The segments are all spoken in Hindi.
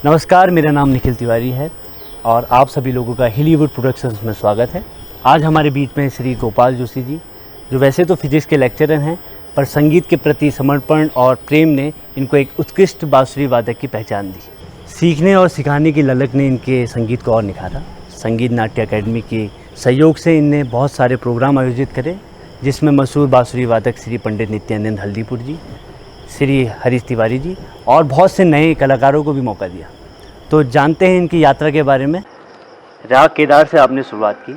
नमस्कार, मेरा नाम निखिल तिवारी है और आप सभी लोगों का हॉलीवुड प्रोडक्शंस में स्वागत है। आज हमारे बीच में श्री गोपाल जोशी जी, जो वैसे तो फिजिक्स के लेक्चरर हैं, पर संगीत के प्रति समर्पण और प्रेम ने इनको एक उत्कृष्ट बांसुरी वादक की पहचान दी। सीखने और सिखाने की ललक ने इनके संगीत को और निखारा। संगीत नाट्य अकेडमी के सहयोग से इनने बहुत सारे प्रोग्राम आयोजित करे, जिसमें मशहूर बांसुरी वादक श्री पंडित नित्यानंद हल्दीपुर जी, श्री हरीश तिवारी जी और बहुत से नए कलाकारों को भी मौका दिया। तो जानते हैं इनकी यात्रा के बारे में। राग केदार से आपने शुरुआत की।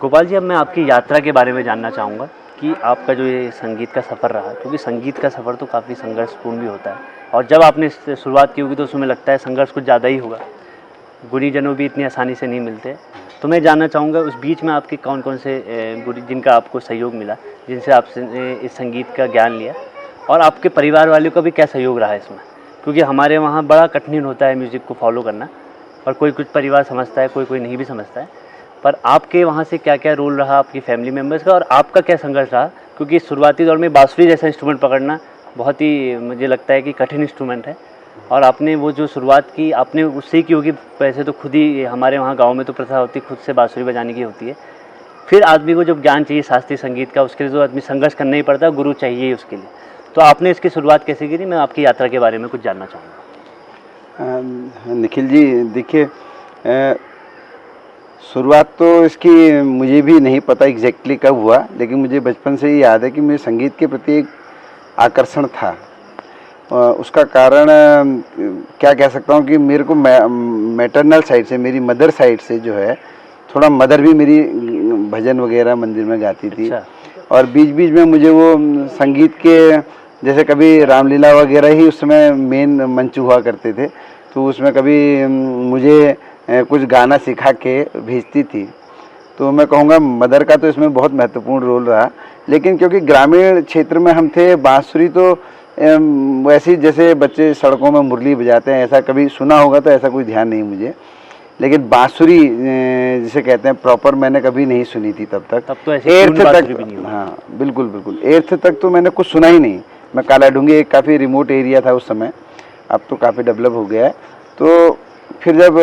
गोपाल जी, अब मैं आपकी यात्रा के बारे में जानना चाहूँगा कि आपका जो ये संगीत का सफ़र रहा, क्योंकि संगीत का सफ़र तो काफ़ी संघर्षपूर्ण भी होता है, और जब आपने शुरुआत की होगी तो उसमें लगता है संघर्ष कुछ ज़्यादा ही होगा। गुणीजनों भी इतनी आसानी से नहीं मिलते। तो मैं जानना चाहूँगा उस बीच में आपके कौन कौन से गुरु जिनका आपको सहयोग मिला, जिनसे आपने इस संगीत का ज्ञान लिया, और आपके परिवार वालों का भी क्या सहयोग रहा है इसमें, क्योंकि हमारे वहाँ बड़ा कठिन होता है म्यूज़िक को फॉलो करना, और कोई कुछ परिवार समझता है, कोई नहीं भी समझता है। पर आपके वहाँ से क्या क्या रोल रहा आपकी फैमिली मेम्बर्स का, और आपका क्या संघर्ष रहा, क्योंकि शुरुआती दौर में बांसुरी जैसा इंस्ट्रूमेंट पकड़ना बहुत ही, मुझे लगता है कि कठिन इंस्ट्रूमेंट है, और आपने वो जो शुरुआत की आपने उससे ही की होगी। वैसे तो खुद ही हमारे वहाँ गाँव में तो प्रथा होती है खुद से बांसुरी बजाने की होती है। फिर आदमी को जब ज्ञान चाहिए शास्त्रीय संगीत का, उसके लिए तो आदमी संघर्ष करना ही पड़ता है, गुरु चाहिए ही उसके लिए। तो आपने इसकी शुरुआत कैसे की? मैं आपकी यात्रा के बारे में कुछ जानना चाहूँगा। निखिल जी, देखिए, शुरुआत तो इसकी मुझे भी नहीं पता एग्जैक्टली कब हुआ, लेकिन मुझे बचपन से ही याद है कि मुझे संगीत के प्रति एक आकर्षण था। उसका कारण क्या कह सकता हूँ कि मेरे को मैटरनल साइड से, मेरी मदर साइड से जो है, थोड़ा मदर भी मेरी भजन वगैरह मंदिर में गाती थी। अच्छा। और बीच बीच में मुझे वो संगीत के, जैसे कभी रामलीला वगैरह ही उस समय मेन मंच हुआ करते थे, तो उसमें कभी मुझे कुछ गाना सिखा के भेजती थी। तो मैं कहूँगा मदर का तो इसमें बहुत महत्वपूर्ण रोल रहा। लेकिन क्योंकि ग्रामीण क्षेत्र में हम थे, बांसुरी तो वैसे जैसे बच्चे सड़कों में मुरली बजाते हैं, ऐसा कभी सुना होगा तो ऐसा कोई ध्यान नहीं मुझे। लेकिन बांसुरी जिसे कहते हैं प्रॉपर मैंने कभी नहीं सुनी थी तब तक। तब तो ऐसे एर्थ तक भी नहीं हुआ। हाँ, बिल्कुल एर्थ तक तो मैंने कुछ सुना ही नहीं। मैं कालाडूंगी, एक काफ़ी रिमोट एरिया था उस समय, अब तो काफ़ी डेवलप हो गया है। तो फिर जब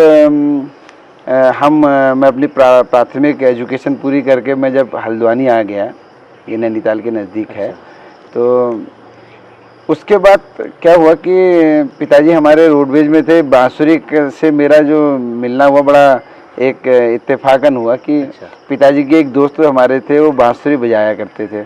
मैं अपनी प्राथमिक एजुकेशन पूरी करके मैं जब हल्द्वानी आ गया, ये नैनीताल के नज़दीक है, तो उसके बाद क्या हुआ कि पिताजी हमारे रोडवेज में थे। बांसुरी से मेरा जो मिलना हुआ बड़ा एक इत्तेफाकन हुआ कि पिताजी के एक दोस्त हमारे थे, वो बांसुरी बजाया करते थे।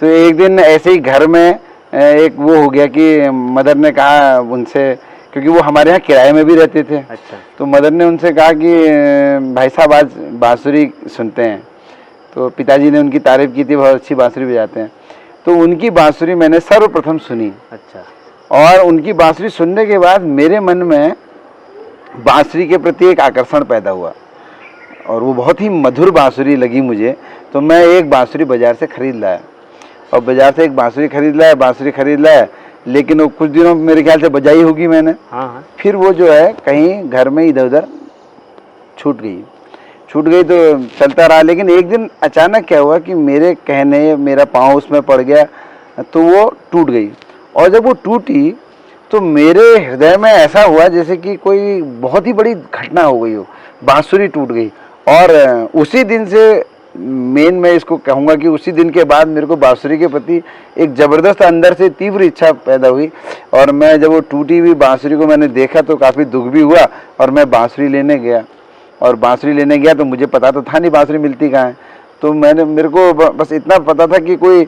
तो एक दिन ऐसे ही घर में एक वो हो गया कि मदर ने कहा उनसे, क्योंकि वो हमारे यहाँ किराए में भी रहते थे। अच्छा। तो मदर ने उनसे कहा कि भाई साहब आज बांसुरी सुनते हैं। तो पिताजी ने उनकी तारीफ़ की थी, बहुत अच्छी बांसुरी बजाते हैं। तो उनकी बांसुरी मैंने सर्वप्रथम सुनी। अच्छा। और उनकी बांसुरी सुनने के बाद मेरे मन में बांसुरी के प्रति एक आकर्षण पैदा हुआ, और वो बहुत ही मधुर बांसुरी लगी मुझे। तो मैं एक बांसुरी बाज़ार से ख़रीद लाया, और बाज़ार से एक बांसुरी खरीद लाया, लेकिन वो कुछ दिनों मेरे ख्याल से बजाई होगी मैंने। हाँ। फिर वो जो है कहीं घर में इधर उधर छूट गई तो चलता रहा। लेकिन एक दिन अचानक क्या हुआ कि मेरा पाँव उसमें पड़ गया, तो वो टूट गई। और जब वो टूटी तो मेरे हृदय में ऐसा हुआ जैसे कि कोई बहुत ही बड़ी घटना हो गई हो, बांसुरी टूट गई। और उसी दिन से मैं इसको कहूँगा कि उसी दिन के बाद मेरे को बांसुरी के प्रति एक ज़बरदस्त अंदर से तीव्र इच्छा पैदा हुई। और मैं जब वो टूटी हुई बांसुरी को मैंने देखा तो काफ़ी दुख भी हुआ, और मैं बांसुरी लेने गया। तो मुझे पता तो था नहीं बांसुरी मिलती कहाँ है। तो मेरे को बस इतना पता था कि कोई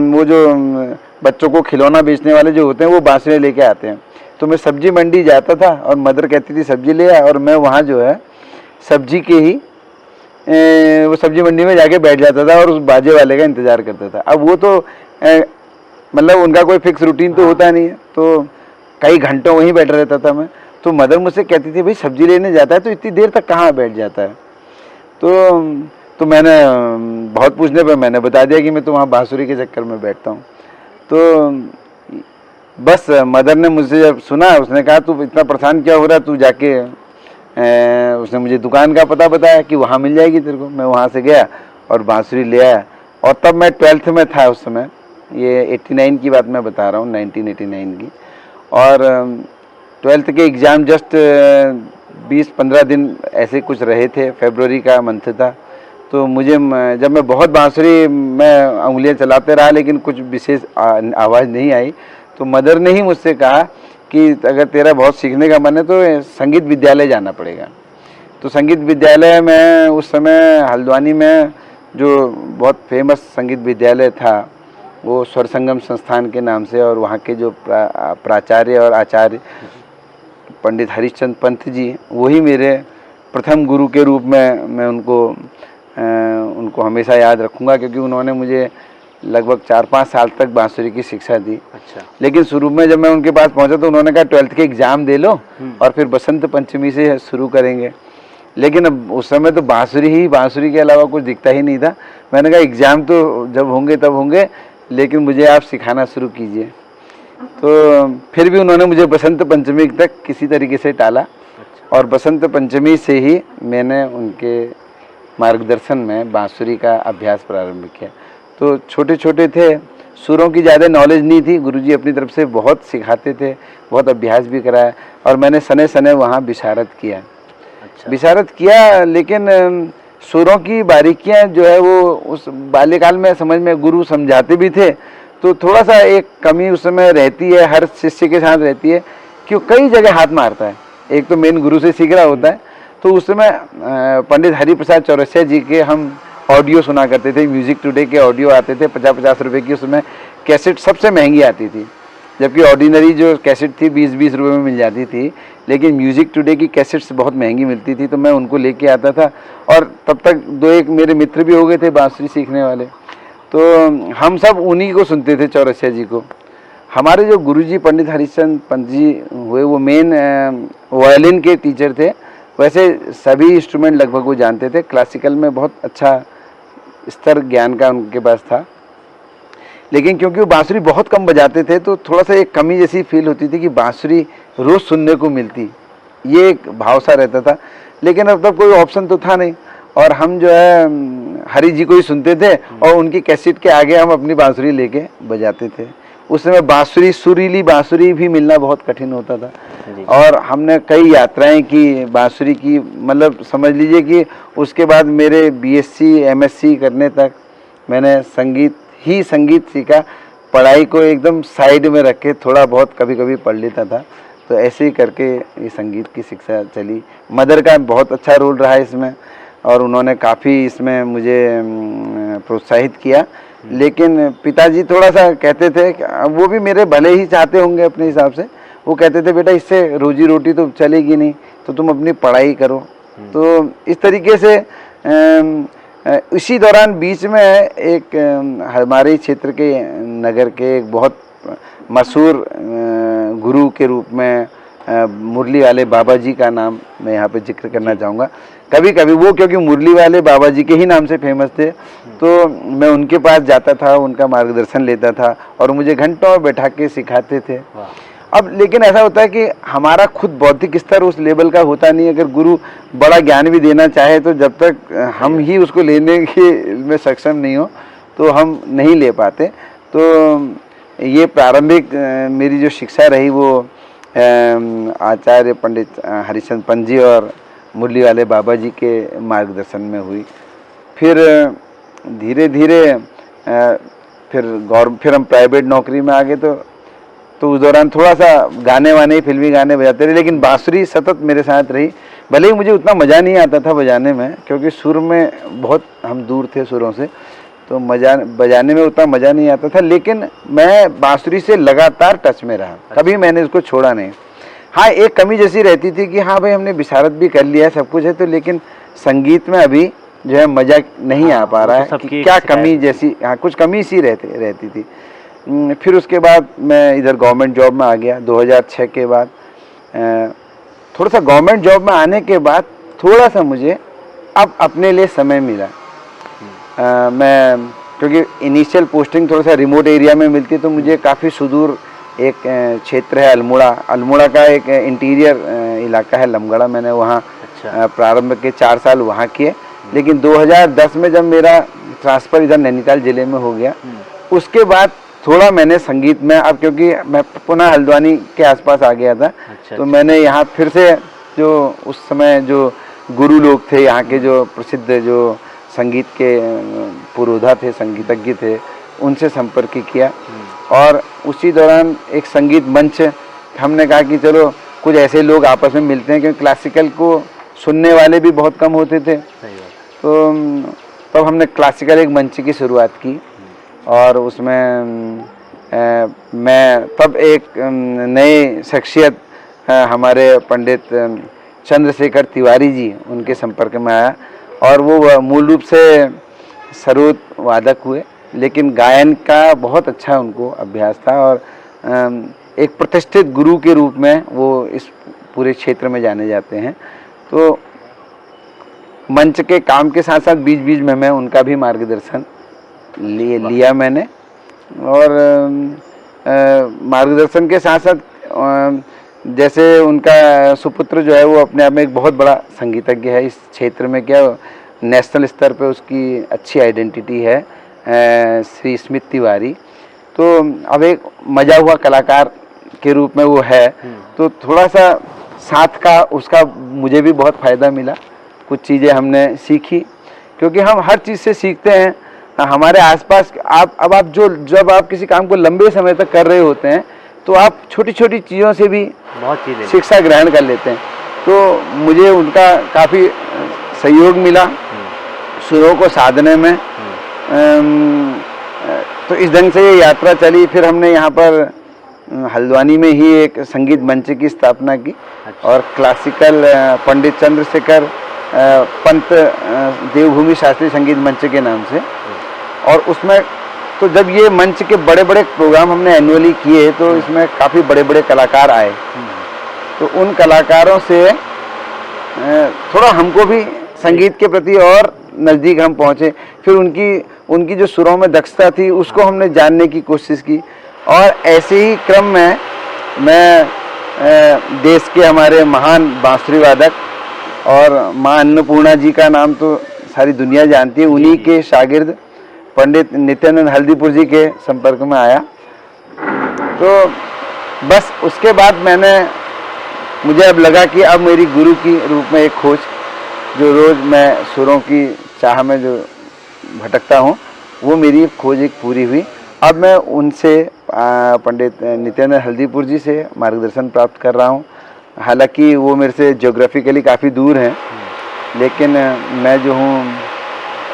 वो जो बच्चों को खिलौना बेचने वाले जो होते हैं वो बांसुरी लेके आते हैं। तो मैं सब्जी मंडी जाता था, और मदर कहती थी सब्जी ले आ, और मैं वहाँ जो है सब्जी के ही वो सब्जी मंडी में जाके बैठ जाता था और उस बाजे वाले का इंतज़ार करता था। अब वो तो मतलब उनका कोई फिक्स रूटीन तो होता नहीं है, तो कई घंटों वहीं बैठा रहता था मैं। तो मदर मुझसे कहती थी भाई सब्जी लेने जाता है तो इतनी देर तक कहाँ बैठ जाता है। तो मैंने बहुत पूछने पर मैंने बता दिया कि मैं तो वहाँ बांसुरी के चक्कर में बैठता हूँ। तो बस मदर ने मुझसे जब सुना, उसने कहा तू इतना परेशान क्या हो रहा, तू जाके उसने मुझे दुकान का पता बताया कि वहाँ मिल जाएगी तेरे को। मैं वहाँ से गया और बांसुरी ले आया। और तब मैं 12th में था उस समय, ये 89 की बात मैं बता रहा हूँ, 1989 की। और 12th के एग्ज़ाम जस्ट 20-15 दिन ऐसे कुछ रहे थे, फरवरी का मंथ था। तो मुझे जब मैं बहुत बांसुरी मैं उंगलियां चलाते रहा लेकिन कुछ विशेष आवाज़ नहीं आई, तो मदर ने ही मुझसे कहा कि अगर तेरा बहुत सीखने का मन है तो संगीत विद्यालय जाना पड़ेगा। तो संगीत विद्यालय में उस समय हल्द्वानी में जो बहुत फेमस संगीत विद्यालय था वो स्वर संगम संस्थान के नाम से, और वहाँ के जो प्राचार्य और आचार्य पंडित हरिश्चंद्र पंत जी, वही मेरे प्रथम गुरु के रूप में मैं उनको हमेशा याद रखूँगा, क्योंकि उन्होंने मुझे लगभग 4-5 साल तक बांसुरी की शिक्षा दी। अच्छा। लेकिन शुरू में जब मैं उनके पास पहुंचा तो उन्होंने कहा 12th के एग्ज़ाम दे लो और फिर बसंत पंचमी से शुरू करेंगे। लेकिन अब उस समय तो बांसुरी के अलावा कुछ दिखता ही नहीं था। मैंने कहा एग्ज़ाम तो जब होंगे तब होंगे, लेकिन मुझे आप सिखाना शुरू कीजिए। तो फिर भी उन्होंने मुझे बसंत पंचमी तक किसी तरीके से टाला, और बसंत पंचमी से ही मैंने उनके मार्गदर्शन में बांसुरी का अभ्यास प्रारंभ किया। तो छोटे छोटे थे, सुरों की ज़्यादा नॉलेज नहीं थी, गुरुजी अपनी तरफ से बहुत सिखाते थे, बहुत अभ्यास भी कराया, और मैंने सने सने वहाँ विशारद किया। अच्छा। विशारद किया, लेकिन सुरों की बारीकियाँ जो है वो उस बाल्यकाल में समझ में गुरु समझाते भी थे, तो थोड़ा सा एक कमी उस समय रहती है, हर शिष्य के साथ रहती है कि वो कई जगह हाथ मारता है। एक तो मेन गुरु से सीख रहा होता है, तो उस समय पंडित हरिप्रसाद चौरसिया जी के हम ऑडियो सुना करते थे। म्यूज़िक टुडे के ऑडियो आते थे 50-50 रुपये की, उसमें कैसेट सबसे महंगी आती थी, जबकि ऑर्डिनरी जो कैसेट थी 20-20 रुपये में मिल जाती थी, लेकिन म्यूज़िक टुडे की कैसेट्स बहुत महंगी मिलती थी। तो मैं उनको लेके आता था, और तब तक 2-1 मेरे मित्र भी हो गए थे बांसुरी सीखने वाले, तो हम सब उन्हीं को सुनते थे, चौरसिया जी को। हमारे जो गुरुजी पंडित हरिश्चंद्र पंत जी हुए, वो मेन वायलिन के टीचर थे। वैसे सभी इंस्ट्रूमेंट लगभग वो जानते थे, क्लासिकल में बहुत अच्छा स्तर ज्ञान का उनके पास था, लेकिन क्योंकि वो बांसुरी बहुत कम बजाते थे तो थोड़ा सा एक कमी जैसी फील होती थी कि बांसुरी रोज़ सुनने को मिलती, ये एक भाव सा रहता था। लेकिन अब तक कोई ऑप्शन तो था नहीं, और हम जो है हरि जी को ही सुनते थे, और उनकी कैसेट के आगे हम अपनी बांसुरी लेके बजाते थे। उस समय बांसुरी, सुरीली बांसुरी भी मिलना बहुत कठिन होता था, और हमने कई यात्राएं की बांसुरी की, मतलब समझ लीजिए कि उसके बाद मेरे बीएससी एमएससी करने तक मैंने संगीत सीखा। पढ़ाई को एकदम साइड में रख के थोड़ा बहुत कभी कभी पढ़ लेता था। तो ऐसे ही करके ये संगीत की शिक्षा चली। मदर का बहुत अच्छा रोल रहा इसमें, और उन्होंने काफ़ी इसमें मुझे प्रोत्साहित किया। लेकिन पिताजी थोड़ा सा कहते थे, वो भी मेरे भले ही चाहते होंगे अपने हिसाब से, वो कहते थे बेटा इससे रोजी रोटी तो चलेगी नहीं, तो तुम अपनी पढ़ाई करो। तो इस तरीके से इसी दौरान बीच में एक हमारे क्षेत्र के नगर के एक बहुत मशहूर गुरु के रूप में मुरली वाले बाबा जी का नाम मैं यहाँ पे जिक्र करना चाहूँगा। कभी कभी वो, क्योंकि मुरली वाले बाबा जी के ही नाम से फेमस थे, तो मैं उनके पास जाता था, उनका मार्गदर्शन लेता था, और मुझे घंटों बैठा के सिखाते थे। अब लेकिन ऐसा होता है कि हमारा खुद बौद्धिक स्तर उस लेवल का होता नहीं। अगर गुरु बड़ा ज्ञान भी देना चाहे तो जब तक हम ही उसको लेने के में सक्षम नहीं हो तो हम नहीं ले पाते। तो ये प्रारंभिक मेरी जो शिक्षा रही वो आचार्य पंडित हरिश्चंद्र पंत जी और मुरली वाले बाबा जी के मार्गदर्शन में हुई। फिर धीरे धीरे फिर हम प्राइवेट नौकरी में आ गए। तो उस दौरान थोड़ा सा गाने वाने, फिल्मी गाने बजाते रहे, लेकिन बांसुरी सतत मेरे साथ रही। भले ही मुझे उतना मज़ा नहीं आता था बजाने में, क्योंकि सुर में बहुत हम दूर थे सुरों से, तो बजाने में उतना मज़ा नहीं आता था, लेकिन मैं बांसुरी से लगातार टच में रहा, कभी मैंने इसको छोड़ा नहीं। हाँ, एक कमी जैसी रहती थी कि हाँ भाई हमने विशारद भी कर लिया है, सब कुछ है, तो लेकिन संगीत में अभी जो है मज़ा नहीं आ पा रहा है, कि क्या कमी जैसी, हाँ कुछ कमी सी रहती थी। फिर उसके बाद मैं इधर गवर्नमेंट जॉब में आ गया 2006 के बाद। थोड़ा सा गवर्नमेंट जॉब में आने के बाद थोड़ा सा मुझे अब अपने लिए समय मिला। मैं क्योंकि इनिशियल पोस्टिंग थोड़ा सा रिमोट एरिया में मिलती, तो मुझे काफ़ी सुदूर एक क्षेत्र है अल्मोड़ा का एक इंटीरियर इलाका है लमगड़ा, मैंने वहाँ प्रारंभ के 4 साल वहाँ किए। लेकिन 2010 में जब मेरा ट्रांसफ़र इधर नैनीताल ज़िले में हो गया, उसके बाद थोड़ा मैंने संगीत में अब, क्योंकि मैं पुनः हल्द्वानी के आसपास आ गया था, तो मैंने यहाँ फिर से जो उस समय जो गुरु लोग थे यहाँ के, जो प्रसिद्ध जो संगीत के पुरोधा थे, संगीतज्ञ थे, उनसे संपर्क किया। और उसी दौरान एक संगीत मंच हमने कहा कि चलो कुछ ऐसे लोग आपस में मिलते हैं, क्योंकि क्लासिकल को सुनने वाले भी बहुत कम होते थे। तो तब हमने क्लासिकल एक मंच की शुरुआत की, और उसमें मैं तब एक नए शख्सियत हमारे पंडित चंद्रशेखर तिवारी जी, उनके संपर्क में आया, और वो मूल रूप से सरोद वादक हुए, लेकिन गायन का बहुत अच्छा उनको अभ्यास था, और एक प्रतिष्ठित गुरु के रूप में वो इस पूरे क्षेत्र में जाने जाते हैं। तो मंच के काम के साथ साथ बीच बीच में मैं उनका भी मार्गदर्शन लिया मैंने, और मार्गदर्शन के साथ साथ जैसे उनका सुपुत्र जो है वो अपने आप में एक बहुत बड़ा संगीतज्ञ है इस क्षेत्र में, क्या नेशनल स्तर पे उसकी अच्छी आइडेंटिटी है, श्री स्मित तिवारी। तो अब एक मजा हुआ कलाकार के रूप में वो है, तो थोड़ा सा साथ का उसका मुझे भी बहुत फ़ायदा मिला, कुछ चीज़ें हमने सीखी, क्योंकि हम हर चीज़ से सीखते हैं। हमारे आसपास अब आप जब आप किसी काम को लंबे समय तक कर रहे होते हैं, तो आप छोटी छोटी चीज़ों से भी बहुत चीज़ें शिक्षा ग्रहण कर लेते हैं। तो मुझे उनका काफ़ी सहयोग मिला सुरों को साधने में। तो इस ढंग से ये यात्रा चली। फिर हमने यहाँ पर हल्द्वानी में ही एक संगीत मंच की स्थापना की, और क्लासिकल पंडित चंद्रशेखर पंत देवभूमि शास्त्रीय संगीत मंच के नाम से। और उसमें तो जब ये मंच के बड़े बड़े प्रोग्राम हमने एनुअली किए, तो इसमें काफ़ी बड़े बड़े कलाकार आए, तो उन कलाकारों से थोड़ा हमको भी संगीत के प्रति और नज़दीक हम पहुँचे। फिर उनकी जो सुरों में दक्षता थी उसको हमने जानने की कोशिश की, और ऐसे ही क्रम में मैं देश के हमारे महान बांसुरी वादक और माँ अन्नपूर्णा जी का नाम तो सारी दुनिया जानती है, उन्हीं के शागिर्द पंडित नित्यानंद हल्दीपुर जी के संपर्क में आया। तो बस उसके बाद मुझे अब लगा कि अब मेरी गुरु की रूप में एक खोज, जो रोज़ मैं सुरों की चाह में जो भटकता हूँ, वो मेरी खोज एक पूरी हुई। अब मैं उनसे पंडित नित्यानंद हल्दीपुर जी से मार्गदर्शन प्राप्त कर रहा हूँ। हालांकि वो मेरे से ज्योग्राफिकली काफ़ी दूर हैं, लेकिन मैं जो हूँ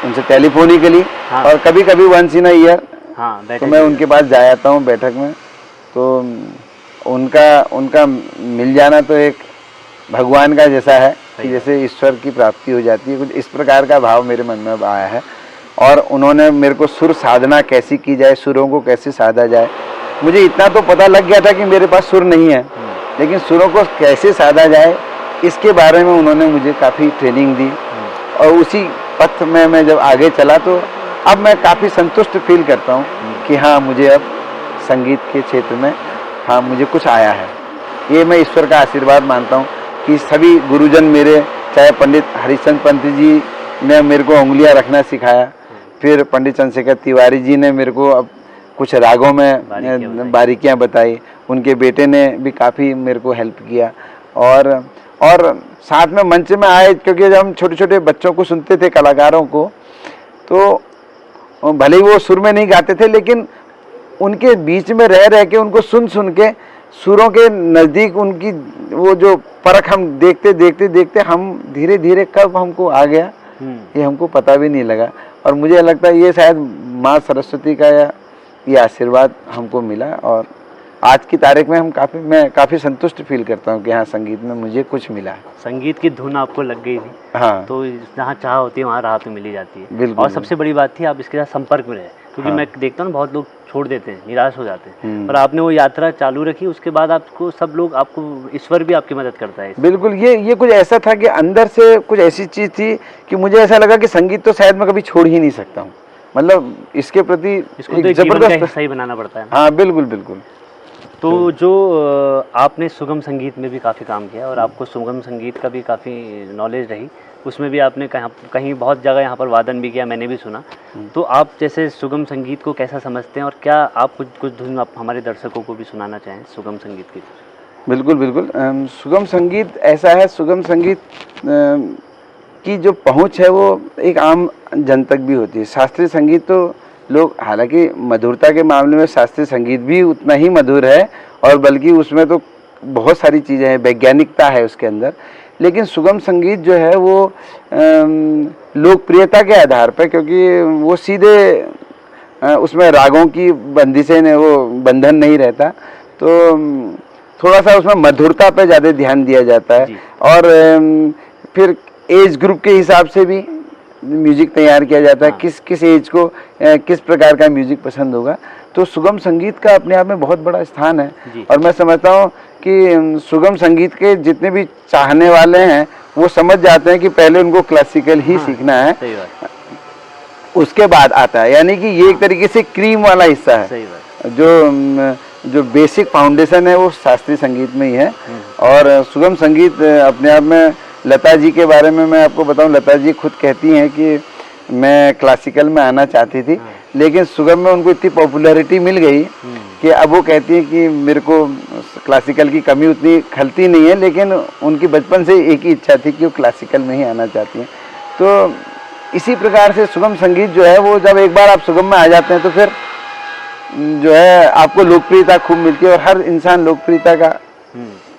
उनसे टेलीफोनिकली और कभी कभी वंस इन अ ईयर तो मैं उनके पास जा आता हूँ बैठक में। तो उनका मिल जाना तो एक भगवान का जैसा है कि जैसे ईश्वर की प्राप्ति हो जाती है, कुछ इस प्रकार का भाव मेरे मन में आया है। और उन्होंने मेरे को सुर साधना कैसी की जाए, सुरों को कैसे साधा जाए, मुझे इतना तो पता लग गया था कि मेरे पास सुर नहीं है, लेकिन सुरों को कैसे साधा जाए इसके बारे में उन्होंने मुझे काफ़ी ट्रेनिंग दी। और उसी पथ में मैं जब आगे चला तो अब मैं काफ़ी संतुष्ट फील करता हूँ कि हाँ, मुझे अब संगीत के क्षेत्र में हाँ मुझे कुछ आया है। ये मैं ईश्वर का आशीर्वाद मानता हूँ कि सभी गुरुजन मेरे, चाहे पंडित हरिश्चंद्र पंत जी ने मेरे को उंगलियां रखना सिखाया, फिर पंडित चंद्रशेखर तिवारी जी ने मेरे को अब कुछ रागों में बारीकियां बताई, उनके बेटे ने भी काफ़ी मेरे को हेल्प किया। और साथ में मंच में आए, क्योंकि जब हम छोटे छोटे बच्चों को सुनते थे, कलाकारों को, तो भले ही वो सुर में नहीं गाते थे, लेकिन उनके बीच में रह के उनको सुन के सुरों के नज़दीक उनकी वो जो परख हम देखते हम धीरे धीरे कब हमको आ गया ये हमको पता भी नहीं लगा। और मुझे लगता है ये शायद माँ सरस्वती का ये आशीर्वाद हमको मिला, और आज की तारीख में मैं काफ़ी संतुष्ट फील करता हूँ कि हाँ, संगीत में मुझे कुछ मिला है। संगीत की धुन आपको लग गई थी, हाँ, तो जहाँ चाह होती है वहाँ राह तो मिली जाती है। बिल्कुल। और सबसे बड़ी बात थी आप इसके साथ संपर्क में रहे, क्योंकि हाँ, मैं देखता हूँ बहुत लोग छोड़ देते हैं, निराश हो जाते हैं, और आपने वो यात्रा चालू रखी। उसके बाद आपको सब लोग, आपको ईश्वर भी आपकी मदद करता है। बिल्कुल, ये कुछ ऐसा था कि अंदर से कुछ ऐसी चीज़ थी कि मुझे ऐसा लगा कि संगीत तो शायद मैं कभी छोड़ ही नहीं सकता हूँ, मतलब इसके प्रति एक जबरदस्त सही बनाना पड़ता है। हाँ, बिल्कुल बिल्कुल। तो जो आपने सुगम संगीत में भी काफ़ी काम किया और आपको सुगम संगीत का भी काफ़ी नॉलेज रही, उसमें भी आपने कहीं बहुत जगह यहाँ पर वादन भी किया, मैंने भी सुना। तो आप जैसे सुगम संगीत को कैसा समझते हैं, और क्या आप कुछ धुन आप हमारे दर्शकों को भी सुनाना चाहें सुगम संगीत की? बिल्कुल बिल्कुल। सुगम संगीत ऐसा है, सुगम संगीत की जो पहुंच है वो एक आम जन तक भी होती है। शास्त्रीय संगीत तो लोग, हालांकि मधुरता के मामले में शास्त्रीय संगीत भी उतना ही मधुर है, और बल्कि उसमें तो बहुत सारी चीज़ें हैं, वैज्ञानिकता है उसके अंदर। लेकिन सुगम संगीत जो है वो लोकप्रियता के आधार पर, क्योंकि वो सीधे उसमें रागों की बंदिशें ने, वो बंधन नहीं रहता, तो थोड़ा सा उसमें मधुरता पे ज़्यादा ध्यान दिया जाता है। और फिर एज ग्रुप के हिसाब से भी म्यूजिक तैयार किया जाता है, किस किस एज को किस प्रकार का म्यूजिक पसंद होगा। तो सुगम संगीत का अपने आप में बहुत बड़ा स्थान है, और मैं समझता हूँ कि सुगम संगीत के जितने भी चाहने वाले हैं वो समझ जाते हैं कि पहले उनको क्लासिकल ही सीखना है, सही बात। उसके बाद आता है। यानी कि ये एक तरीके से क्रीम वाला हिस्सा है। सही बात। जो बेसिक फाउंडेशन है वो शास्त्रीय संगीत में ही है। और सुगम संगीत अपने आप में, लता जी के बारे में मैं आपको बताऊं, लता जी खुद कहती हैं कि मैं क्लासिकल में आना चाहती थी, लेकिन सुगम में उनको इतनी पॉपुलैरिटी मिल गई कि अब वो कहती है कि मेरे को क्लासिकल की कमी उतनी खलती नहीं है, लेकिन उनकी बचपन से एक ही इच्छा थी कि वो क्लासिकल में ही आना चाहती हैं। तो इसी प्रकार से सुगम संगीत जो है वो, जब एक बार आप सुगम में आ जाते हैं तो फिर जो है आपको लोकप्रियता खूब मिलती है, और हर इंसान लोकप्रियता का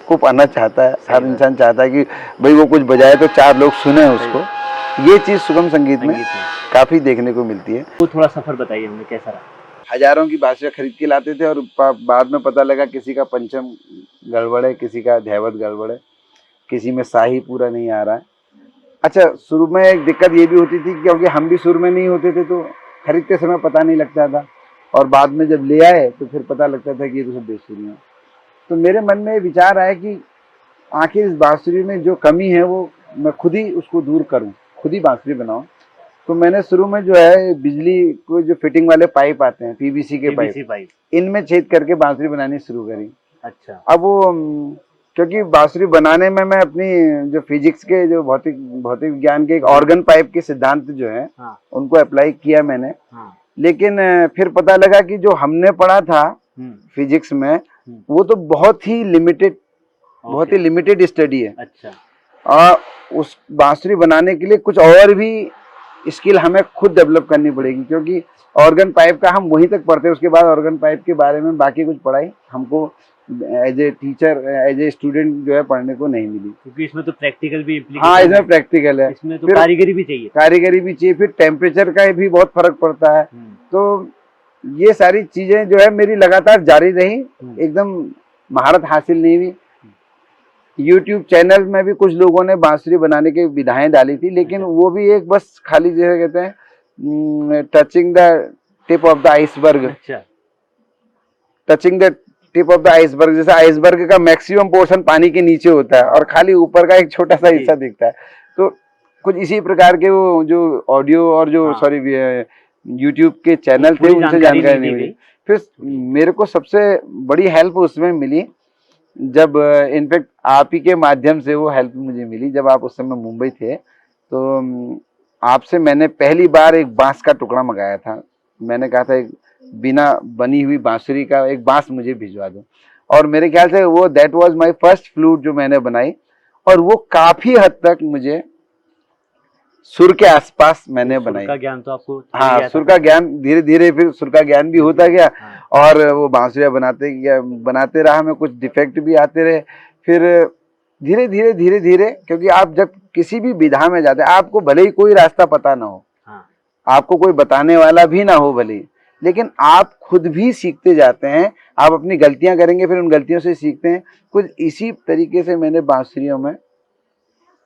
को पाना चाहता है। हर इंसान चाहता है कि भाई वो कुछ बजाए तो चार लोग सुने उसको। ये चीज़ सुगम संगीत में काफ़ी देखने को मिलती है। वो थोड़ा सफ़र बताइए हमें, कैसा रहा? हजारों की बांसुरियाँ खरीद के लाते थे, और बाद में पता लगा किसी का पंचम गड़बड़ है, किसी का ध्यावत गड़बड़ है, किसी में शाही पूरा नहीं आ रहा है। अच्छा, शुरू में एक दिक्कत ये भी होती थी, क्योंकि हम भी शुरू में नहीं होते थे तो खरीदते समय पता नहीं लगता था, और बाद में जब ले आए तो फिर पता लगता था कि ये तो सब बेसुरियाँ। तो मेरे मन में विचार आया कि आखिर इस बांसुरी में जो कमी है वो मैं खुद ही उसको दूर करूं, खुद ही बांसुरी बनाऊं। तो मैंने शुरू में जो है बिजली को जो फिटिंग वाले पाइप आते हैं, पीवीसी के पाइप, इनमें छेद करके बांसुरी बनानी शुरू करी। अच्छा। अब वो क्योंकि बांसुरी बनाने में मैं अपनी जो फिजिक्स के, जो भौतिक विज्ञान के एक ऑर्गन पाइप के सिद्धांत जो है उनको अप्लाई किया मैंने। लेकिन फिर पता लगा कि जो हमने पढ़ा था फिजिक्स में वो तो बहुत ही लिमिटेड स्टडी है। अच्छा। और उस बांसुरी बनाने के लिए कुछ और भी स्किल हमें खुद डेवलप करनी पड़ेगी, क्योंकि ऑर्गन पाइप का हम वहीं तक पढ़ते हैं, उसके बाद ऑर्गन पाइप के बारे में बाकी कुछ पढ़ाई हमको as a teacher, as a student जो है पढ़ने को नहीं मिली, क्योंकि इसमें तो प्रैक्टिकल भी हाँ, इसमें प्रैक्टिकल है, इसमें तो कारीगरी भी चाहिए, फिर टेम्परेचर का भी बहुत फर्क पड़ता है। तो ये सारी चीजें जो है मेरी लगातार जारी रही, एकदम महारत हासिल नहीं हुई। YouTube चैनल में भी कुछ लोगों ने बांसुरी बनाने की विधाएं डाली थी, लेकिन वो भी एक बस खाली जैसे कहते हैं touching the tip of the iceberg. Touching the tip of the iceberg, जैसे आइसबर्ग का मैक्सिमम पोर्शन पानी के नीचे होता है और खाली ऊपर का एक छोटा सा हिस्सा दिखता है। तो कुछ इसी प्रकार के वो जो ऑडियो और जो सॉरी YouTube के चैनल थे उनसे जानकारी नहीं मिली। फिर मेरे को सबसे बड़ी हेल्प उसमें मिली जब इनफैक्ट आप ही के माध्यम से वो हेल्प मुझे मिली, जब आप उस समय मुंबई थे तो आपसे मैंने पहली बार एक बांस का टुकड़ा मंगाया था। मैंने कहा था एक बिना बनी हुई बांसुरी का एक बांस मुझे भिजवा दो, और मेरे ख्याल से वो that was my first flute जो मैंने बनाई, और वो काफी हद तक मुझे सुर के आसपास मैंने बनाई। सुर का ज्ञान तो आपको, हाँ, सुर का ज्ञान धीरे धीरे फिर सुर का ज्ञान भी होता गया, और वो बांसुरियाँ बनाते रहा, मैं कुछ डिफेक्ट भी आते रहे। फिर धीरे धीरे क्योंकि आप जब किसी भी विधा में जाते हैं, आपको भले ही कोई रास्ता पता ना हो, आपको कोई बताने वाला भी ना हो भले, लेकिन आप खुद भी सीखते जाते हैं। आप अपनी गलतियां करेंगे, फिर उन गलतियों से सीखते हैं। कुछ इसी तरीके से मैंने बांसुरियों में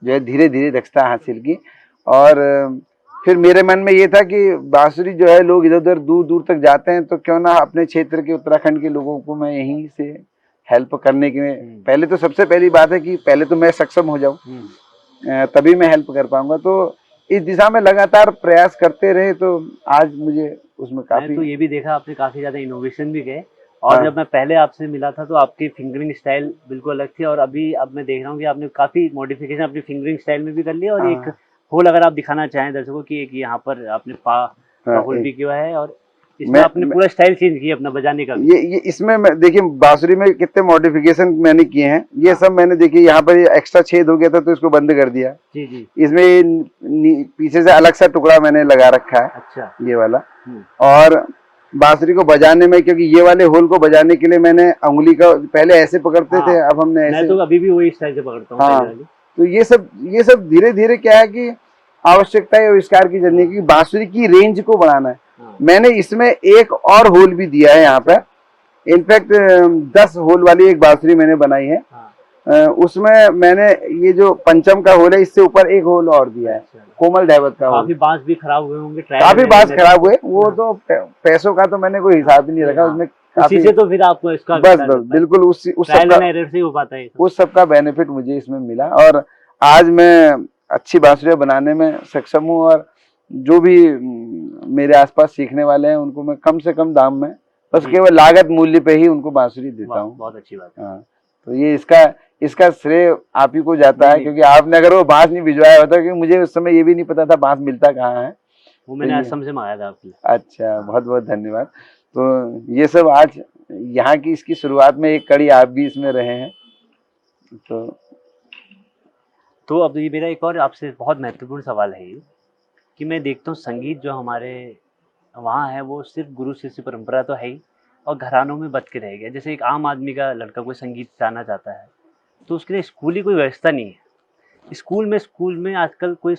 जो है धीरे धीरे दक्षता हासिल की, और फिर मेरे मन में ये था कि बांसुरी जो है लोग इधर उधर दूर दूर तक जाते हैं, तो क्यों ना अपने क्षेत्र के उत्तराखंड के लोगों को मैं यहीं से हेल्प करने के, पहले तो सबसे पहली बात है कि पहले तो मैं सक्षम हो जाऊं, तभी मैं हेल्प कर पाऊंगा। तो इस दिशा में लगातार प्रयास करते रहे, तो आज मुझे उसमें काफी, तो ये भी देखा आपने काफी ज्यादा इनोवेशन भी गए, और जब मैं पहले आपसे मिला था तो आपकी फिंगरिंग स्टाइल बिल्कुल अलग थी, और अब मैं देख रहा हूँ कि आपने काफी मॉडिफिकेशन अपनी फिंगरिंग स्टाइल में भी कर लिया, और एक होल अगर आप दिखाना चाहें दर्शकों की, एक यहाँ पर आपने का होल भी किया है और इसमें आपने पूरा स्टाइल चेंज किया अपना बजाने का भी। ये इसमें मैं देखिए बांसुरी में कितने मॉडिफिकेशन मैंने किए हैं, ये सब मैंने देखिए यहाँ पर एक्स्ट्रा छेद हो गया था तो इसको बंद कर दिया। जी जी। इसमें पीछे से अलग सा टुकड़ा मैंने लगा रखा है। अच्छा। ये वाला। और बांसुरी को बजाने में, क्योंकि ये वाले होल को बजाने के लिए मैंने उंगली का पहले ऐसे पकड़ते थे, अब हमने ऐसे। मैं तो अभी भी वही स्टाइल से पकड़ता हूँ। हाँ, तो ये सब धीरे धीरे क्या है कि आवश्यकता है आविष्कार की जर्नी की, बांसुरी की रेंज को बढ़ाना है। मैंने इसमें एक और होल भी दिया है यहाँ पे, इनफैक्ट 10 होल वाली एक बांसुरी मैंने बनाई है। उसमें मैंने ये जो पंचम का होल है इससे ऊपर एक होल और दिया है, कोमल ढैवत का होल। काफी बांस भी खराब हुए होंगे, काफी बांस खराब हुए, वो तो पैसों का तो मैंने कोई हिसाब ही नहीं रखा उसमें। उसी से तो फिर आपको इसका बस बिल्कुल उस से हो पाता है, उस सब का बेनिफिट मुझे इसमें मिला और आज मैं अच्छी बांसुरियां बनाने में सक्षम हूँ। और जो भी मेरे आसपास सीखने वाले हैं उनको मैं कम से कम दाम में, बस केवल लागत मूल्य पे ही उनको बांसुरी देता हूँ। बहुत अच्छी बात है। हाँ, तो ये इसका श्रेय आप ही को जाता है, क्योंकि आपने अगर वो बांस नहीं भिजवाया होता, क्योंकि मुझे उस समय ये भी नहीं पता था बांस मिलता कहाँ है। वो मैंने असम से मंगाया था आपके लिए। अच्छा, बहुत बहुत धन्यवाद। तो ये सब आज यहाँ की इसकी शुरुआत में एक कड़ी आप भी इसमें रहे हैं। तो अब ये मेरा एक और आपसे बहुत महत्वपूर्ण सवाल है ये, कि मैं देखता हूँ संगीत जो हमारे वहाँ है वो सिर्फ गुरु शिष्य परंपरा तो है ही, और घरानों में बच के रह गया। जैसे एक आम आदमी का लड़का कोई संगीत जाना चाहता है तो उसके लिए स्कूली कोई व्यवस्था नहीं है। स्कूल में आजकल कोई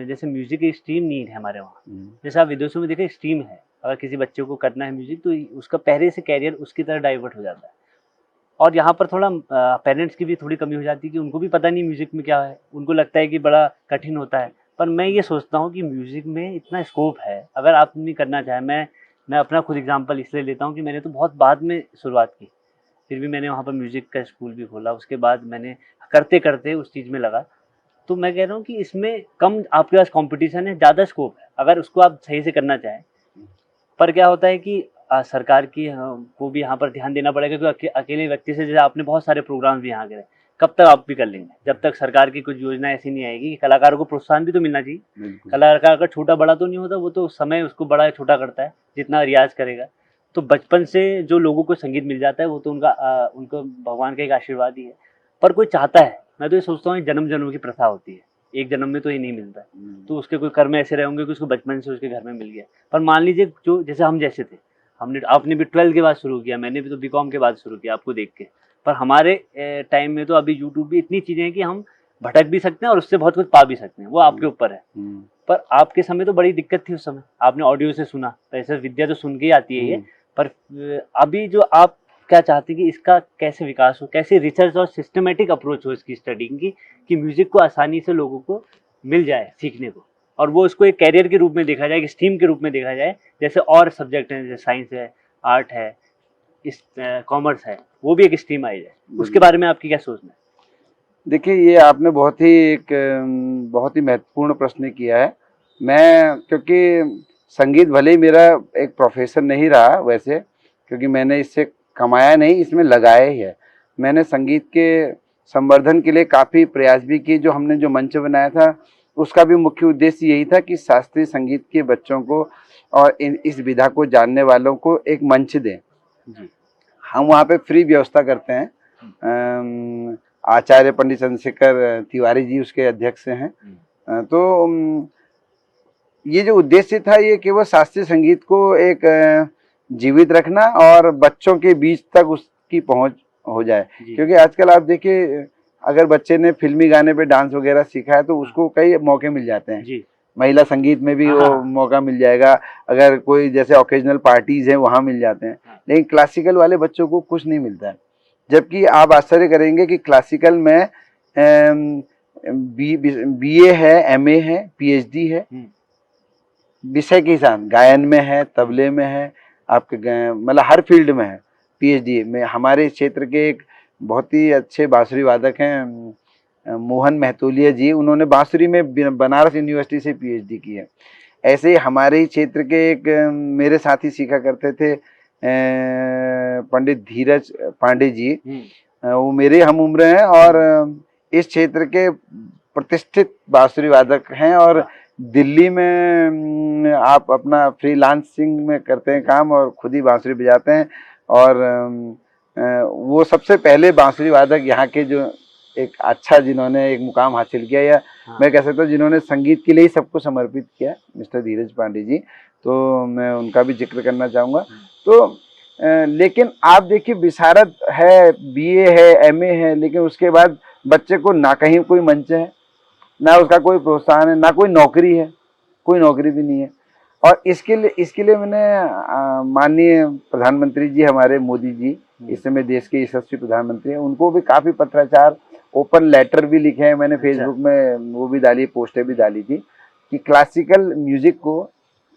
जैसे म्यूजिक की स्ट्रीम नहीं है हमारे वहाँ। जैसे आप विदेशों में देखें स्ट्रीम है, अगर किसी बच्चे को करना है म्यूजिक तो उसका पहले से कैरियर उसकी तरह डाइवर्ट हो जाता है। और यहाँ पर थोड़ा पेरेंट्स की भी थोड़ी कमी हो जाती है कि उनको भी पता नहीं म्यूजिक में क्या है, उनको लगता है कि बड़ा कठिन होता है। पर मैं ये सोचता हूँ कि म्यूजिक में इतना स्कोप है, अगर आप नहीं करना चाहें। मैं अपना खुद एग्जांपल इसलिए लेता हूँ कि मैंने तो बहुत बाद में शुरुआत की, फिर भी मैंने वहाँ पर म्यूजिक का स्कूल भी खोला। उसके बाद मैंने करते करते उस चीज़ में लगा। तो मैं कह रहा हूँ कि इसमें कम आपके पास कॉम्पिटिशन है, ज़्यादा स्कोप है अगर उसको आप सही से करना चाहें। पर क्या होता है कि सरकार की को भी यहाँ पर ध्यान देना पड़ेगा, क्योंकि अकेले व्यक्ति से, जैसे आपने बहुत सारे प्रोग्राम भी यहाँ करे, कब तक आप भी कर लेंगे जब तक सरकार की कुछ योजना ऐसी नहीं आएगी कि कलाकारों को प्रोत्साहन भी तो मिलना चाहिए। कलाकार का छोटा बड़ा तो नहीं होता, वो तो समय उसको बड़ा या छोटा करता है जितना रियाज करेगा। तो बचपन से जो लोगों को संगीत मिल जाता है वो तो उनको भगवान का एक आशीर्वाद ही है। पर कोई चाहता है, मैं तो ये सोचता हूँ जन्म जन्म की प्रथा होती है, एक जन्म में तो ये नहीं मिलता है। तो उसके कोई कर्म ऐसे रहे होंगे कि उसको बचपन से उसके घर में मिल गया। पर मान लीजिए जो जैसे हम जैसे थे, आपने भी 12 के बाद शुरू किया, मैंने भी तो बीकॉम के बाद शुरू किया आपको देख के। पर हमारे टाइम में तो अभी यूट्यूब भी इतनी चीज़ें हैं कि हम भटक भी सकते हैं और उससे बहुत कुछ पा भी सकते हैं, वो आपके ऊपर है। पर आपके समय तो बड़ी दिक्कत थी उस समय, आपने ऑडियो से सुना, वैसे विद्या तो सुन के ही आती है ये। पर अभी जो आप क्या चाहते हैं कि इसका कैसे विकास हो, कैसे रिसर्च और सिस्टमेटिक अप्रोच हो इसकी स्टडिंग की, कि म्यूजिक को आसानी से लोगों को मिल जाए सीखने को, और वो उसको एक कैरियर के रूप में देखा जाए, एक स्ट्रीम के रूप में देखा जाए, जैसे और सब्जेक्ट हैं, जैसे साइंस है, आर्ट है, कॉमर्स है, वो भी एक स्ट्रीम आई जाए। उसके बारे में आपकी क्या सोचना है? देखिए, ये आपने बहुत ही महत्वपूर्ण प्रश्न किया है। मैं क्योंकि संगीत भले ही मेरा एक प्रोफेशन नहीं रहा वैसे, क्योंकि मैंने इससे कमाया नहीं, इसमें लगाया ही है। मैंने संगीत के संवर्धन के लिए काफ़ी प्रयास भी किए। जो हमने जो मंच बनाया था उसका भी मुख्य उद्देश्य यही था कि शास्त्रीय संगीत के बच्चों को और इस विधा को जानने वालों को एक मंच दें। हम वहाँ पे फ्री व्यवस्था करते हैं। आचार्य पंडित चंद्रशेखर तिवारी जी उसके अध्यक्ष हैं। तो ये जो उद्देश्य था ये केवल शास्त्रीय संगीत को एक जीवित रखना और बच्चों के बीच तक उसकी पहुंच हो जाए। क्योंकि आजकल आप देखिए, अगर बच्चे ने फिल्मी गाने पे डांस वगैरह सीखा है तो उसको कई मौके मिल जाते हैं। महिला संगीत में भी वो मौका मिल जाएगा, अगर कोई जैसे ओकेजनल पार्टीज हैं वहाँ मिल जाते हैं। लेकिन क्लासिकल वाले बच्चों को कुछ नहीं मिलता है। जबकि आप आश्चर्य करेंगे कि क्लासिकल में BA है, MA है, PhD है, विषय के साथ गायन में है, तबले में है, आपके मतलब हर फील्ड में है PhD में। हमारे क्षेत्र के एक बहुत ही अच्छे बांसुरी वादक हैं मोहन महतोलिया जी, उन्होंने बांसुरी में बनारस यूनिवर्सिटी से PhD की है। ऐसे ही हमारे ही क्षेत्र के एक मेरे साथी सीखा करते थे पंडित धीरज पांडे जी, वो मेरे हम उम्र हैं और इस क्षेत्र के प्रतिष्ठित बांसुरी वादक हैं और दिल्ली में आप अपना फ्रीलांसिंग में करते हैं काम और खुद ही बांसुरी बजाते हैं। और वो सबसे पहले बांसुरी वादक यहाँ के जो एक अच्छा जिन्होंने एक मुकाम हासिल किया, या मैं कह सकता हूँ जिन्होंने संगीत के लिए ही सबको समर्पित किया, मिस्टर धीरज पांडे जी, तो मैं उनका भी जिक्र करना चाहूँगा। तो लेकिन आप देखिए विशारद है, बीए है, एमए है, लेकिन उसके बाद बच्चे को ना कहीं कोई मंच है, ना उसका कोई प्रोत्साहन है, ना कोई नौकरी है, कोई नौकरी भी नहीं है। और इसके लिए मैंने माननीय प्रधानमंत्री जी हमारे मोदी जी, इस समय देश के यशस्वी प्रधानमंत्री हैं, उनको भी काफ़ी पत्राचार, ओपन लेटर भी लिखे हैं मैंने। फेसबुक में वो भी डाली, पोस्टें भी डाली थी कि क्लासिकल म्यूजिक को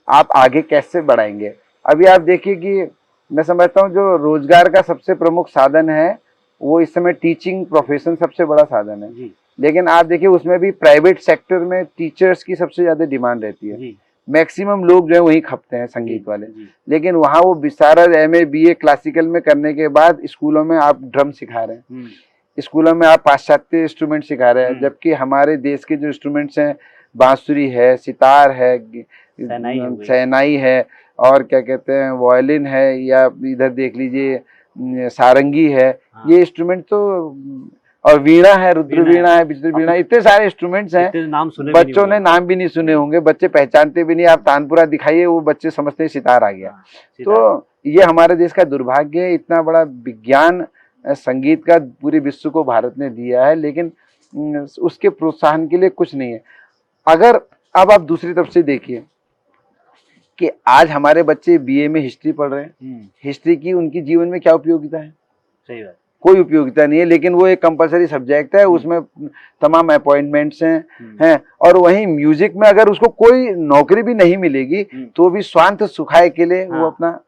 आप आगे कैसे बढ़ाएंगे। अभी आप देखिए कि मैं समझता हूँ जो रोजगार का सबसे प्रमुख साधन है वो इस समय टीचिंग प्रोफेशन सबसे बड़ा साधन है, लेकिन आप देखिए उसमें भी प्राइवेट सेक्टर में टीचर्स की सबसे ज्यादा डिमांड रहती है। मैक्सिमम लोग जो है वही खपते हैं संगीत वाले, लेकिन वहाँ वो विशारद एमए बीए क्लासिकल में करने के बाद स्कूलों में आप ड्रम सिखा रहे हैं, स्कूलों में आप पाश्चात्य इंस्ट्रूमेंट सिखा रहे हैं, जबकि हमारे देश के जो इंस्ट्रूमेंट्स हैं बांसुरी है, सितार है, शहनाई है, और क्या कहते हैं वायलिन है, या इधर देख लीजिए सारंगी है, ये इंस्ट्रूमेंट तो, और वीणा है, रुद्र वीणा है, बिजली वीणा, इतने सारे इंस्ट्रूमेंट्स हैं, बच्चों ने नाम भी नहीं सुने होंगे, बच्चे पहचानते भी नहीं। आप तानपुरा दिखाइए वो बच्चे समझते हैं सितार आ गया। तो ये हमारे देश का दुर्भाग्य है, इतना बड़ा विज्ञान संगीत का पूरे विश्व को भारत ने दिया है, लेकिन उसके प्रोत्साहन के लिए कुछ नहीं है। अगर अब आप दूसरी तरफ से देखिए कि आज हमारे बच्चे बीए में हिस्ट्री पढ़ रहे हैं, हिस्ट्री की उनकी जीवन में क्या उपयोगिता है? सही बात, कोई उपयोगिता नहीं है, लेकिन वो एक कंपलसरी सब्जेक्ट है, उसमें तमाम अपॉइंटमेंट्स हैं। और वहीं म्यूजिक में अगर उसको कोई नौकरी भी नहीं मिलेगी तो भी स्वांत सुखाय के लिए वो अपना,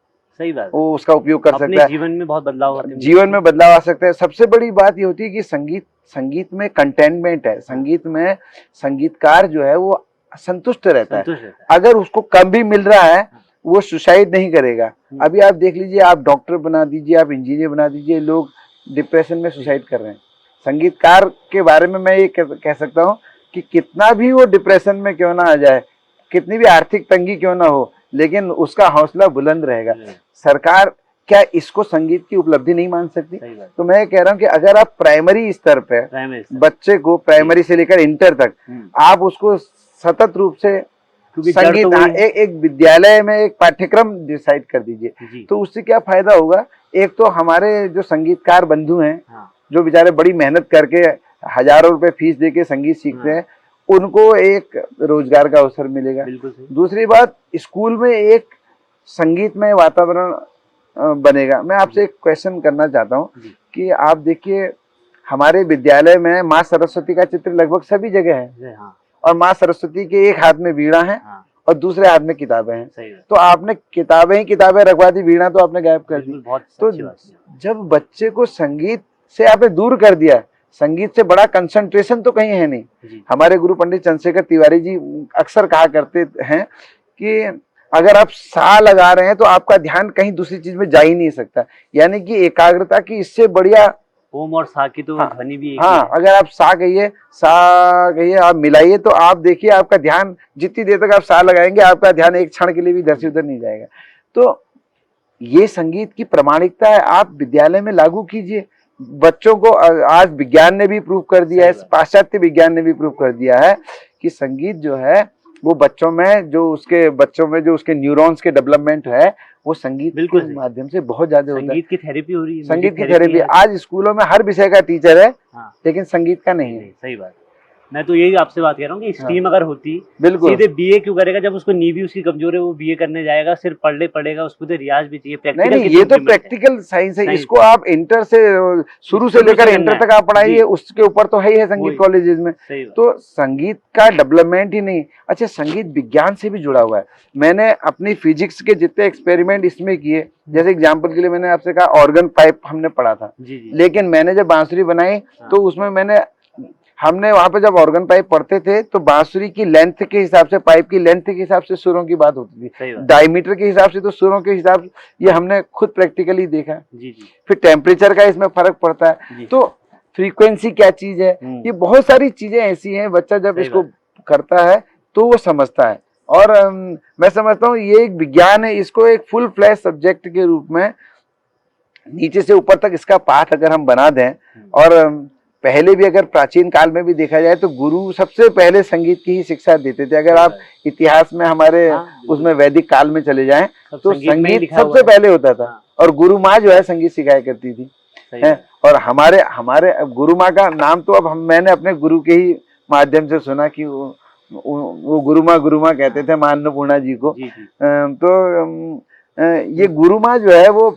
सही बात, वो उसका उपयोग कर सकता है। जीवन में बहुत बदलाव होते हैं, जीवन में बदलाव आ सकता है। सबसे बड़ी बात ये होती है कि संगीत में कंटेनमेंट है, संगीत में संगीतकार जो है वो संतुष्ट रहता है। अगर उसको कम भी मिल रहा है वो सुसाइड नहीं करेगा। अभी आप देख लीजिए, आप डॉक्टर बना दीजिए, आप इंजीनियर बना दीजिए, लोग डिप्रेशन में सुसाइड कर रहे हैं। संगीतकार के बारे में मैं ये कह सकता हूँ कि कितना भी वो डिप्रेशन में क्यों ना आ जाए, कितनी भी आर्थिक तंगी क्यों ना हो, लेकिन उसका हौसला बुलंद रहेगा। सरकार क्या इसको संगीत की उपलब्धि नहीं मान सकती? तो मैं कह रहा हूँ कि अगर आप प्राइमरी स्तर पे बच्चे को, प्राइमरी से लेकर इंटर तक, आप उसको सतत रूप से संगीत तो एक विद्यालय में एक पाठ्यक्रम डिसाइड कर दीजिए, तो उससे क्या फायदा होगा? एक तो हमारे जो संगीतकार बंधु हैं, जो बेचारे बड़ी मेहनत करके हजारों रुपए फीस देके संगीत सीखते हैं, उनको एक रोजगार का अवसर मिलेगा। दूसरी बात, स्कूल में एक संगीतमय वातावरण बनेगा। मैं आपसे एक क्वेश्चन करना चाहता हूँ कि आप देखिए हमारे विद्यालय में माँ सरस्वती का चित्र लगभग सभी जगह है, और माँ सरस्वती के एक हाथ में वीणा है और दूसरे हाथ में किताबें हैं। तो आपने किताबें ही किताबें रखवा दी, वीणा तो आपने गायब कर दी। तो जब बच्चे को संगीत से आपने दूर कर दिया, संगीत से बड़ा कंसंट्रेशन तो कहीं है नहीं। हमारे गुरु पंडित चंद्रशेखर तिवारी जी अक्सर कहा करते हैं कि अगर आप सा लगा रहे हैं तो आपका ध्यान कहीं दूसरी चीज में जा ही नहीं सकता, यानी कि एकाग्रता की इससे बढ़िया ओम और सा की तो ध्वनि भी एक है। अगर आप सा कहिए, आप मिलाइए, तो आप देखिए आपका ध्यान जितनी देर तक आप सा लगाएंगे आपका ध्यान एक क्षण के लिए भी इधर से उधर नहीं जाएगा। तो ये संगीत की प्रामाणिकता है, आप विद्यालय में लागू कीजिए। बच्चों को आज विज्ञान ने भी प्रूव कर दिया है, पाश्चात्य विज्ञान ने भी प्रूव कर दिया है कि संगीत जो है वो बच्चों में जो उसके न्यूरॉन्स के डेवलपमेंट है वो संगीत के माध्यम से बहुत ज्यादा होता है। संगीत की थेरेपी हो रही है, संगीत की थेरेपी आज स्कूलों में हर विषय का टीचर है, लेकिन संगीत का नहीं है। सही बात। मैं तो यही आपसे बात कर रहा हूँ कि स्ट्रीम अगर होती, बिल्कुल सीधे बीए क्यों करेगा? जब उसको नींव भी उसकी कमजोर है, वो बीए करने जाएगा, सिर्फ पढ़ेगा, उसको तो रियाज भी चाहिए। प्रैक्टिकल नहीं, ये तो प्रैक्टिकल साइंस है, इसको आप इंटर से शुरू से लेकर इंटर तक आप पढ़ाइए, उसके ऊपर तो है ही है संगीत कॉलेजेस में। तो संगीत का डेवलपमेंट ही नहीं, अच्छा संगीत विज्ञान से भी जुड़ा हुआ है। मैंने अपनी फिजिक्स के जितने एक्सपेरिमेंट इसमें किए, जैसे एग्जाम्पल के लिए मैंने आपसे कहा ऑर्गन पाइप हमने पढ़ा था, लेकिन मैंने जब बांसुरी बनाई तो उसमें हमने वहां पे जब ऑर्गन पाइप पढ़ते थे तो बांसुरी की लेंथ के हिसाब से, पाइप की लेंथ के हिसाब से सुरों की बात होती थी, डायमीटर के हिसाब से तो सुरों के हिसाब से, ये हमने खुद प्रैक्टिकली देखा। फिर टेम्परेचर का इसमें फर्क पड़ता है। तो फ्रीक्वेंसी क्या चीज है, ये बहुत सारी चीजें ऐसी हैं, बच्चा जब इसको करता है तो वो समझता है। और मैं समझता हूँ ये एक विज्ञान है, इसको एक फुल फ्लैश सब्जेक्ट के रूप में नीचे से ऊपर तक इसका पाठ अगर हम बना दें। और पहले भी अगर प्राचीन काल में भी देखा जाए तो गुरु सबसे पहले संगीत की ही शिक्षा देते थे। अगर आप इतिहास में हमारे उसमें वैदिक काल में चले जाएं तो संगीत सबसे पहले होता था, और गुरु माँ जो है संगीत सिखाया करती थी है। और हमारे हमारे गुरु माँ का नाम तो अब मैंने अपने गुरु के ही माध्यम से सुना कि वो गुरु माँ कहते थे मां अन्नपूर्णा जी को। तो ये गुरु माँ जो है वो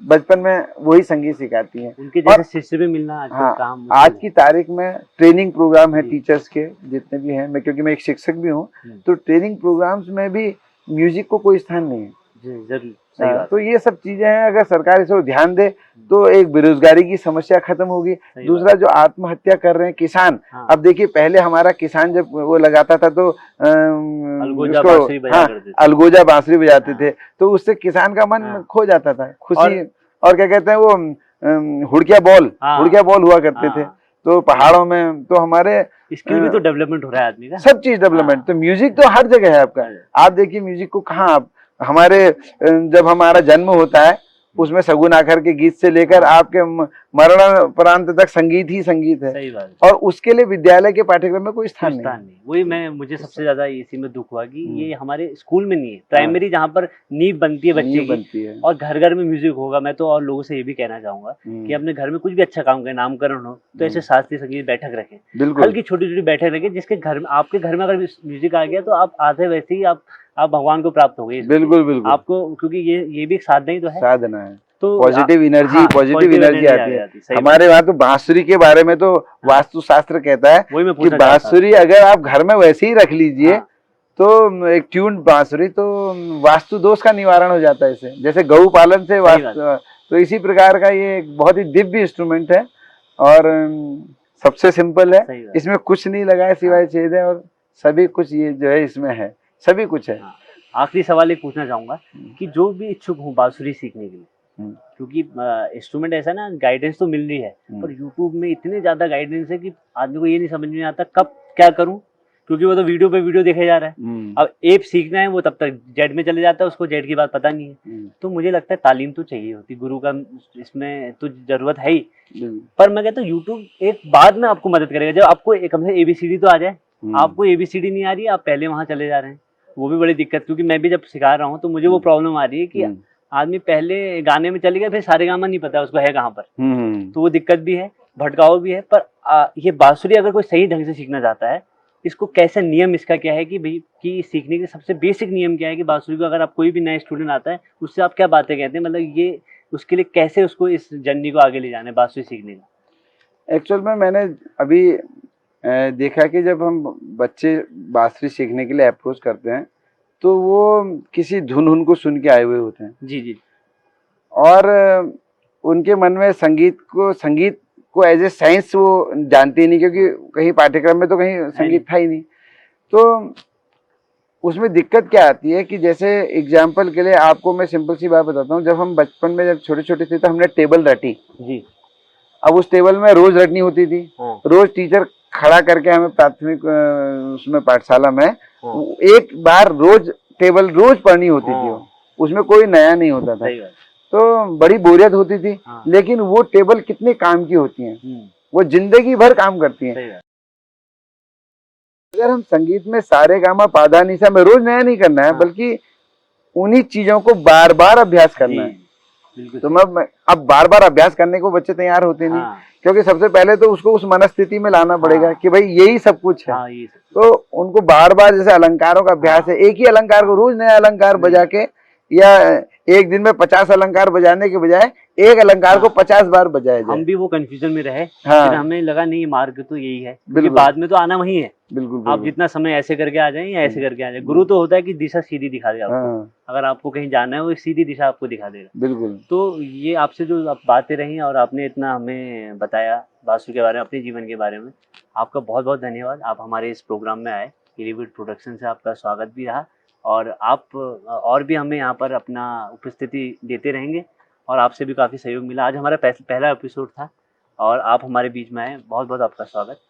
बचपन में वही संगीत सिखाती हैं। उनके जैसे शिष्य भी मिलना आज काम आज की तारीख में ट्रेनिंग प्रोग्राम है टीचर्स के जितने भी हैं, क्योंकि मैं एक शिक्षक भी हूँ, तो ट्रेनिंग प्रोग्राम्स में भी म्यूजिक को कोई स्थान नहीं है। तो ये सब चीजें हैं, अगर सरकार इस पर ध्यान दे तो एक बेरोजगारी की समस्या खत्म होगी। दूसरा जो आत्महत्या कर रहे हैं किसान, अब देखिए पहले हमारा किसान जब वो लगाता था तो अलगोजा बांसुरी बजाते थे, तो उससे किसान का मन खो जाता था, खुशी। और क्या कहते हैं वो हुड़किया बॉल हुआ करते थे तो पहाड़ों में, तो हमारे स्किल भी तो डेवलपमेंट हो रहा है आदमी का, सब चीज डेवलपमेंट। तो म्यूजिक तो हर जगह है आपका। आप देखिए म्यूजिक को कहाँ, आप हमारे जब हमारा जन्म होता है उसमें सगुन आखर के गीत से लेकर आपके मरणोपरांत तक संगीत ही संगीत है। सही बात। और उसके लिए विद्यालय के पाठ्यक्रम में कोई स्थान नहीं। वही मुझे सबसे ज्यादा इसी में दुख हुआ कि ये हमारे स्कूल में नहीं है। प्राइमरी जहाँ पर नींव बनती है बच्चे की, और घर घर में म्यूजिक होगा। मैं तो और लोगों से ये भी कहना चाहूंगा कि अपने घर में कुछ भी अच्छा काम करें, नामकरण हो तो ऐसे शास्त्रीय संगीत बैठक रखें, हल्की छोटी छोटी बैठक रखें, जिसके घर में आपके घर में अगर म्यूजिक आ गया तो आप आधे वैसे ही आप भगवान को प्राप्त हो गए। बिल्कुल आपको, क्योंकि ये भी एक साधना ही तो है, साधना है। तो पॉजिटिव एनर्जी आती है। हमारे वहाँ तो बांसुरी के बारे में तो वास्तु शास्त्र कहता है कि बांसुरी अगर आप घर में वैसे ही रख लीजिए तो एक ट्यून्ड बांसुरी, तो वास्तु दोष का निवारण हो जाता है इससे। जैसे गौ पालन से वास्तु, तो इसी प्रकार का ये एक बहुत ही दिव्य इंस्ट्रूमेंट है और सबसे सिंपल है। इसमें कुछ नहीं लगा है सिवाय छेद है, और सभी कुछ ये जो है इसमें है, सभी कुछ है। आखिरी सवाल एक पूछना चाहूंगा कि जो भी इच्छुक हो बांसुरी सीखने के लिए, क्योंकि इंस्ट्रूमेंट ऐसा ना, गाइडेंस तो मिल रही है पर यूट्यूब में इतने ज्यादा गाइडेंस है कि आदमी को ये नहीं समझ में आता कब क्या करूं, क्योंकि वो तो वीडियो पे वीडियो देखे जा रहा है। अब एप सीखना है वो तब तक जेड में चले जाता है, उसको जेड की बात पता नहीं है। तो मुझे लगता है तालीम तो चाहिए होती, गुरु का इसमें तो जरूरत है ही। पर मैं कहता हूँ यूट्यूब एक बाद में आपको मदद करेगा, जब आपको कम से ABCD तो आ जाए। आपको ABCD नहीं आ रही है, आप पहले वहां चले जा रहे हैं, वो भी बड़ी दिक्कत। क्योंकि मैं भी जब सिखा रहा हूँ तो मुझे वो प्रॉब्लम आ रही है कि आदमी पहले गाने में चले गया, फिर सारे गामा नहीं पता उसको है कहाँ पर। तो वो दिक्कत भी है, भटकाव भी है। पर ये बांसुरी अगर कोई सही ढंग से सीखना चाहता है, इसको कैसे नियम इसका क्या है कि भाई कि सीखने के सबसे बेसिक नियम क्या है कि बांसुरी को अगर आप कोई भी नया स्टूडेंट आता है उससे आप क्या बातें कहते हैं, मतलब ये उसके लिए कैसे उसको इस जर्नी को आगे ले जाना है बांसुरी सीखने का? एक्चुअल में मैंने अभी देखा कि जब हम बच्चे बांसुरी सीखने के लिए अप्रोच करते हैं तो वो किसी धुन उनको सुन के आए हुए होते हैं। जी। और उनके मन में संगीत को एज ए साइंस वो जानते ही नहीं, क्योंकि कहीं पाठ्यक्रम में तो कहीं संगीत था ही नहीं। तो उसमें दिक्कत क्या आती है कि जैसे एग्जाम्पल के लिए आपको मैं सिंपल सी बात बताता हूँ। जब हम बचपन में जब छोटे छोटे थे तो हमने टेबल रटी जी। अब उस टेबल में रोज रटनी होती थी। रोज टीचर खड़ा करके हमें प्राथमिक उसमें पाठशाला में एक बार रोज टेबल रोज पढ़नी होती थी, उसमें कोई नया नहीं होता था। तो बड़ी बोरियत होती थी। लेकिन वो टेबल कितने काम की होती हैं, वो जिंदगी भर काम करती हैं। अगर हम संगीत में सारे गामा पाधा निशा में रोज नया नहीं करना है, बल्कि उन्हीं चीजों को बार बार अभ्यास करना है। तो मैं अब बार बार अभ्यास करने को बच्चे तैयार होते नहीं, क्योंकि सबसे पहले तो उसको उस मनस्थिति में लाना पड़ेगा कि भाई यही सब कुछ है। तो उनको बार बार जैसे अलंकारों का अभ्यास है, एक ही अलंकार को रोज नया अलंकार बजा के, या एक दिन में 50 अलंकार बजाने के बजाय एक अलंकार को 50 बार बजाया जाए। हम भी वो कंफ्यूजन में रहे। फिर हमें लगा नहीं मार्ग तो यही है, क्योंकि बाद में तो आना वही है। बिल्कुल। आप जितना समय ऐसे करके आ जाए या ऐसे करके आ जाए, गुरु तो होता है कि दिशा सीधी दिखा दे आपको। अगर आपको कहीं जाना है वो सीधी दिशा आपको दिखा देगा। बिल्कुल। तो ये आपसे जो आप बातें रही और आपने इतना हमें बताया बांसुरी के बारे में, अपने जीवन के बारे में, आपका बहुत बहुत धन्यवाद। आप हमारे इस प्रोग्राम में आए, हीलीवुड प्रोडक्शन से आपका स्वागत भी रहा, और आप और भी हमें यहाँ पर अपना उपस्थिति देते रहेंगे और आपसे भी काफ़ी सहयोग मिला। आज हमारा पहला एपिसोड था और आप हमारे बीच में आए, बहुत बहुत आपका स्वागत।